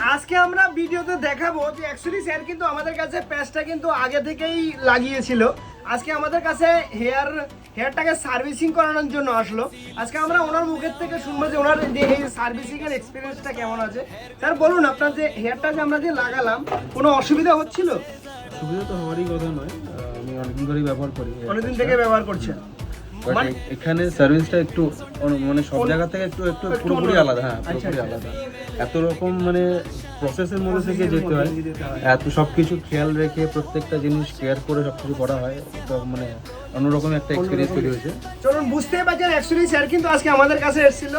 আজকে আমরা ভিডিওতে দেখাবো যে অ্যাকচুয়ালি স্যার কিন্তু আমাদের কাছে প্যাচটা কিন্তু আগে থেকেই লাগিয়েছিল। আজকে আমাদের কাছে হেয়ারটাকে সার্ভিসিং করানোর জন্য আসলো। আজকে আমরা ওনার মুখের থেকে শুনবো যে ওনার যে এই সার্ভিসিং এর এক্সপিরিয়েন্সটা কেমন আছে। স্যার বলুন, আপনার যে হেয়ারটা যে আমরা যে লাগালাম কোনো অসুবিধা হচ্ছিল? সুবিধা তো হওয়ারই কথা নয়, আমি অনেকদিন ধরেই ব্যবহার করি। অনেকদিন থেকে ব্যবহার করছেন। এখানে সার্ভিসটা একটু মানে সব জায়গা থেকে একটু একটু পুরোপুরি আলাদা। হ্যাঁ, পুরোপুরি আলাদা। এত রকম মানে প্রসেসের মধ্যে থেকে যেতে হয়, এত সবকিছু খেয়াল রেখে প্রত্যেকটা জিনিস কেয়ার করে সবকিছু করা হয়, তো মানে অন্যরকম একটা এক্সপিরিয়েন্স তৈরি হয়েছে। চলুন, বুঝতেই পারছেন অ্যাকচুয়ালি স্যার কিন্তু আজকে আমাদের কাছে এসেছিল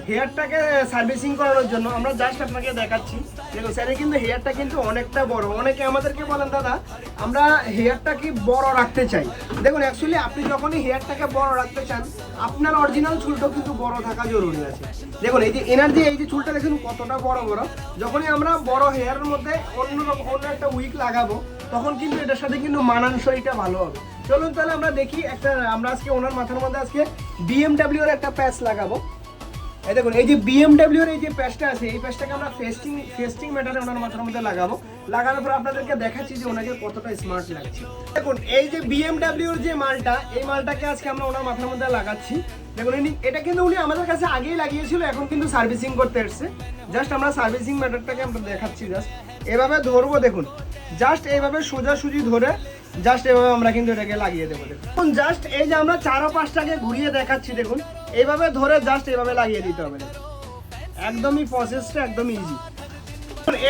হেয়ারটাকে সার্ভিসিং করানোর জন্য। আমরা জাস্ট আপনাকে দেখাচ্ছি। দেখুন স্যারের কিন্তু হেয়ারটা কিন্তু অনেকটা বড়। অনেকে আমাদেরকে বলেন দাদা আমরা হেয়ারটা কি বড় রাখতে চাই। দেখুন অ্যাকচুয়ালি আপনি যখনই হেয়ারটাকে বড় রাখতে চান আপনার অরিজিনাল চুলটা কিন্তু বড় থাকা জরুরি আছে। দেখুন এই যে এনার্জি, এই যে চুলটা দেখুন কতটা বড় বড়। যখনই আমরা বড় হেয়ারের মধ্যে অন্য একটা উইক লাগাবো তখন কিন্তু এটার সাথে কিন্তু মানানসইটা ভালো হবে। চলুন তাহলে আমরা দেখি আমরা আজকে ওনার মাথার মধ্যে আজকে BMW এর একটা প্যাচ লাগাবো। এই দেখুন এই যে BMW এর এই যে প্যাচটা আছে, এই প্যাচটাকে আমরা ফেস্টিং ম্যাটারে ওনার মাথার মধ্যে লাগাবো। লাগানোর পর আপনাদেরকে দেখাচ্ছি যে ওনাকে কতটা স্মার্ট লাগছে। দেখুন এই যে BMW এর যে মালটা, এই মালটাকে আজকে আমরা ওনার মাথার মধ্যে লাগাচ্ছি। দেখুন এটা কিন্তু উনি আমাদের কাছে আগেই লাগিয়েছিল, এখন কিন্তু সার্ভিসিং করতে এসছে। জাস্ট আমরা সার্ভিসিং ম্যাটারটাকে আমরা দেখাচ্ছি। জাস্ট এভাবে ধরবো, দেখুন জাস্ট এইভাবে সোজাসুজি ধরে জাস্ট এভাবে আমরা কিন্তু এটাকে লাগিয়ে দেবো। দেখুন জাস্ট এই যে আমরা 4 ও 5টাকে ঘুরিয়ে দেখাচ্ছি। দেখুন এইভাবে ধরে জাস্ট এইভাবে লাগিয়ে দিতে হবে। একদমই প্রসেসটা একদম ইজি।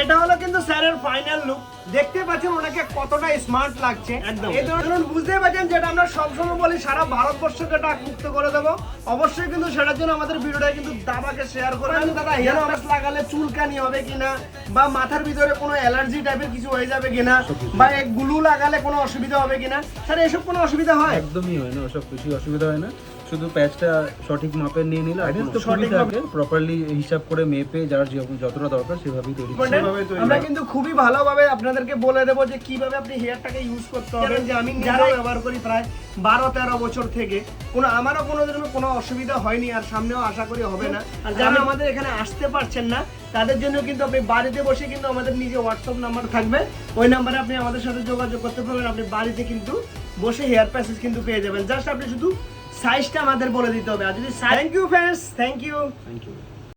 এটা হলো কিন্তু স্যারের ফাইনাল লুক। দেখতে পাচ্ছেন ওনাকে কতটা স্মার্ট লাগছে। একদম এই ধরুন বুঝতে পারছেন যেটা আমরা সবসময় বলি সারা ভারতবর্ষকে টাক মুক্ত করে দেবো। অবশ্যই কিন্তু সেটার জন্য আমাদের ভিডিওটা কিন্তু দাদাকে শেয়ার করবেন। দাদা হেয়ার ওয়াশ লাগালে চুলকানি হবে কিনা, বা মাথার ভিতরে কোনো অ্যালার্জি টাইপের কিছু হয়ে যাবে কিনা, বা গ্লু লাগালে কোনো অসুবিধা হবে কিনা, স্যার এসব কোনো অসুবিধা হয়? একদমই হয় না, ওসব কিছু অসুবিধা হয় না। শুধু প্যাচটা সঠিক মাপের নিয়ে নিলে প্রপারলি হিসাব করে মেপে যার যতটা দরকার সেভাবেই তৈরি। আমরা কিন্তু খুবই ভালোভাবে আপনাদেরকে বলে দেবো যে কিভাবে আপনি হেয়ারটাকে ইউজ করতে হবে। যে আমি নিজেও ব্যবহার করি প্রায় 12-13 বছর থেকে, আমারও কোনো অসুবিধা হয়নি, আর সামনেও আশা করি হবে না। আর যারা আমাদের এখানে আসতে পারছেন না তাদের জন্য কিন্তু আপনি বাড়িতে বসে কিন্তু আমাদের নিজে হোয়াটসঅ্যাপ নাম্বার থাকবে, ওই নাম্বারে আপনি আমাদের সাথে যোগাযোগ করতে পারবেন। আপনি বাড়িতে কিন্তু বসে হেয়ার প্যাচেস কিন্তু পেয়ে যাবেন। জাস্ট আপনি শুধু সাইজটা আমাদের বলে দিতে হবে। আর যদি thank you friends, thank you.